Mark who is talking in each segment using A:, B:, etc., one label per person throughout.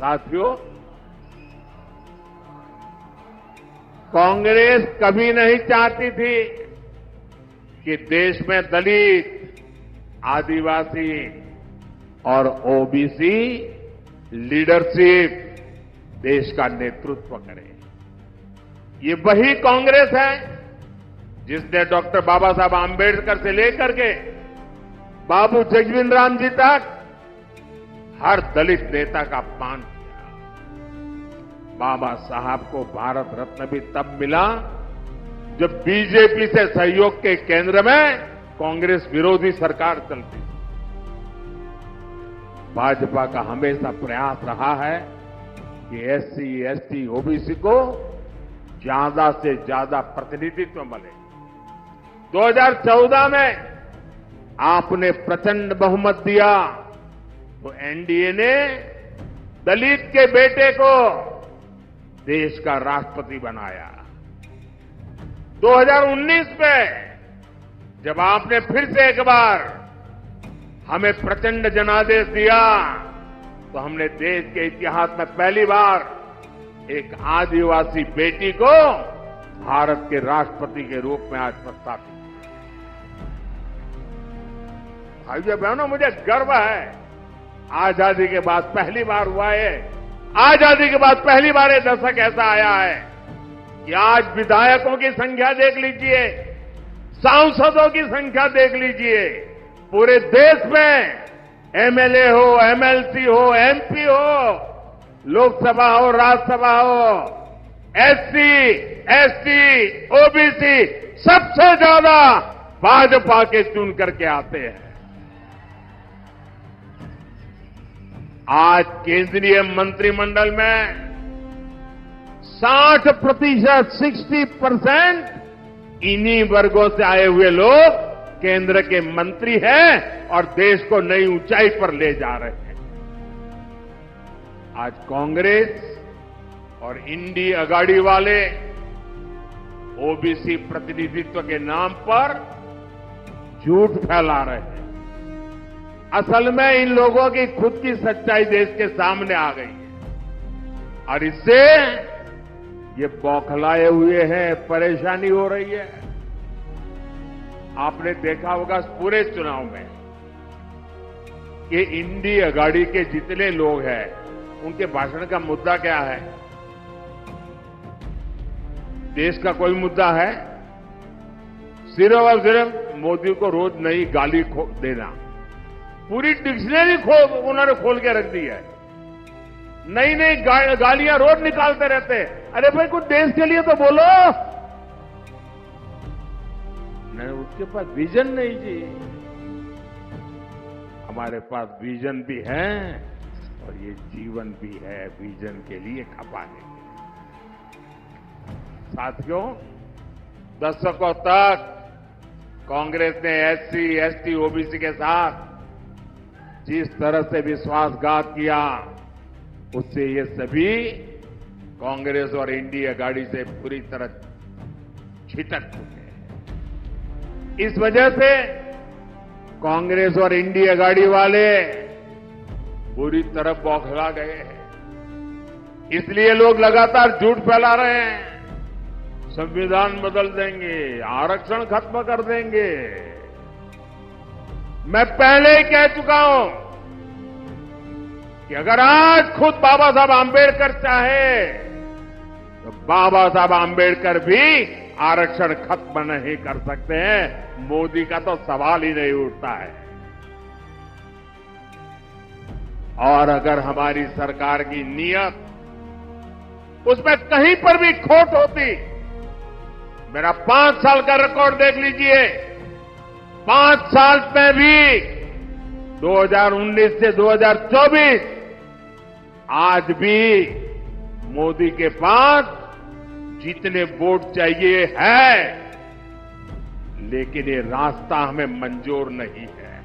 A: साथियों, कांग्रेस कभी नहीं चाहती थी कि देश में दलित, आदिवासी और ओबीसी लीडरशिप देश का नेतृत्व करे। ये वही कांग्रेस है जिसने डॉक्टर बाबा साहब आंबेडकर से लेकर के बाबू जगजीवन राम जी तक हर दलित नेता का अपमान किया। बाबा साहब को भारत रत्न भी तब मिला जब बीजेपी से सहयोग के केंद्र में कांग्रेस विरोधी सरकार चलती थी। भाजपा का हमेशा प्रयास रहा है कि एससी, एसटी, ओबीसी को ज्यादा से ज्यादा प्रतिनिधित्व मिले। 2014 में आपने प्रचंड बहुमत दिया तो एनडीए ने दलित के बेटे को देश का राष्ट्रपति बनाया। 2019 में जब आपने फिर से एक बार हमें प्रचंड जनादेश दिया तो हमने देश के इतिहास में पहली बार एक आदिवासी बेटी को भारत के राष्ट्रपति के रूप में आज प्रस्तावित किया। भाइयों बहनों, मुझे गर्व है आजादी के बाद पहली बार हुआ है। आजादी के बाद पहली बार ये दशक ऐसा आया है कि आज विधायकों की संख्या देख लीजिए, सांसदों की संख्या देख लीजिए, पूरे देश में एमएलए हो, एमएलसी हो, एमपी हो, लोकसभा हो, राज्यसभा हो, एससी, एसटी, ओबीसी सबसे ज्यादा भाजपा के चुन करके आते हैं। आज केंद्रीय मंत्रिमंडल में 60%, 60% इन्हीं वर्गों से आए हुए लोग केंद्र के मंत्री हैं और देश को नई ऊंचाई पर ले जा रहे हैं। आज कांग्रेस और इंडी अगाड़ी वाले ओबीसी प्रतिनिधित्व के नाम पर झूठ फैला रहे हैं। असल में इन लोगों की खुद की सच्चाई देश के सामने आ गई है और इससे ये बौखलाए हुए हैं, परेशानी हो रही है। आपने देखा होगा पूरे चुनाव में कि इंडी अगाड़ी के जितने लोग हैं उनके भाषण का मुद्दा क्या है? देश का कोई मुद्दा है? सिर्फ और सिर्फ मोदी को रोज नई गाली देना। पूरी डिक्शनरी उन्होंने खोल के रख दी है। नई नई गालियां रोज निकालते रहते हैं। अरे भाई, कुछ देश के लिए तो बोलो। नहीं, उसके पास विजन नहीं जी। हमारे पास विजन भी है और ये जीवन भी है विजन के लिए खपाने के। साथियों, दशकों तक कांग्रेस ने एससी, एसटी, ओबीसी के साथ जिस तरह से विश्वासघात किया उससे ये सभी कांग्रेस और इंडी अगाड़ी से पूरी तरह छिटक चुके हैं। इस वजह से कांग्रेस और इंडी अगाड़ी वाले पूरी तरह बौखला गए हैं। इसलिए लोग लगातार झूठ फैला रहे हैं। संविधान बदल देंगे, आरक्षण खत्म कर देंगे। मैं पहले ही कह चुका हूं कि अगर आज खुद बाबा साहब आंबेडकर चाहे तो बाबा साहब आंबेडकर भी आरक्षण खत्म नहीं कर सकते हैं। मोदी का तो सवाल ही नहीं उठता है। और अगर हमारी सरकार की नीयत उसमें कहीं पर भी खोट होती, मेरा 5 साल का रिकॉर्ड देख लीजिए। 5 साल में भी 2019 से 2024 आज भी मोदी के पास जितने वोट चाहिए है, लेकिन ये रास्ता हमें मंजूर नहीं है।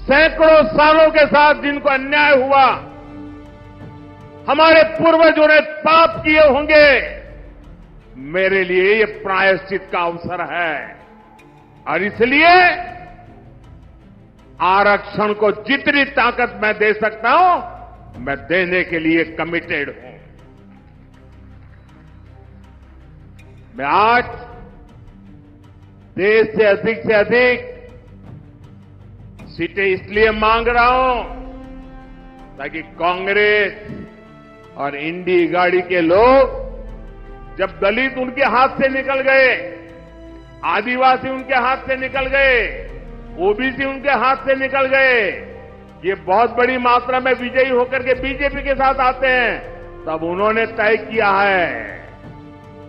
A: सैकड़ों सालों के साथ जिनको अन्याय हुआ, हमारे पूर्वजों ने पाप किए होंगे, मेरे लिए ये प्रायश्चित का अवसर है। और इसलिए आरक्षण को जितनी ताकत मैं दे सकता हूं, मैं देने के लिए कमिटेड हूं। मैं आज देश से अधिक सीटें इसलिए मांग रहा हूं ताकि कांग्रेस और इंडी गाड़ी के लोग, जब दलित उनके हाथ से निकल गए, आदिवासी उनके हाथ से निकल गए, ओबीसी उनके हाथ से निकल गए, ये बहुत बड़ी मात्रा में विजयी होकर के बीजेपी के साथ आते हैं, तब उन्होंने तय किया है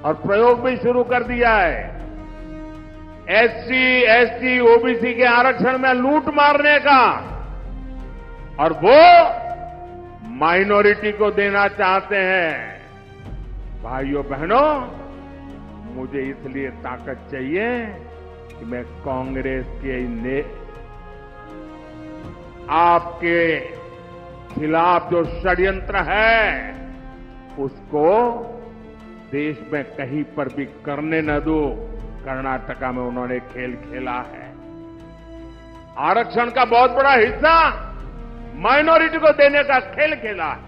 A: और प्रयोग भी शुरू कर दिया है, एससी, एसटी, ओबीसी के आरक्षण में लूट मारने का, और वो माइनॉरिटी को देना चाहते हैं। भाइयों बहनों, मुझे इसलिए ताकत चाहिए कि मैं कांग्रेस के आपके खिलाफ जो षड्यंत्र है उसको देश में कहीं पर भी करने न दो। कर्नाटका में उन्होंने खेल खेला है, आरक्षण का बहुत बड़ा हिस्सा माइनॉरिटी को देने का खेल खेला है,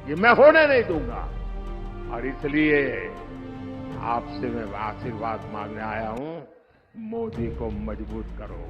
A: ये मैं होने नहीं दूंगा। और इसलिए आपसे मैं आशीर्वाद मांगने आया हूं, मोदी को मजबूत करो।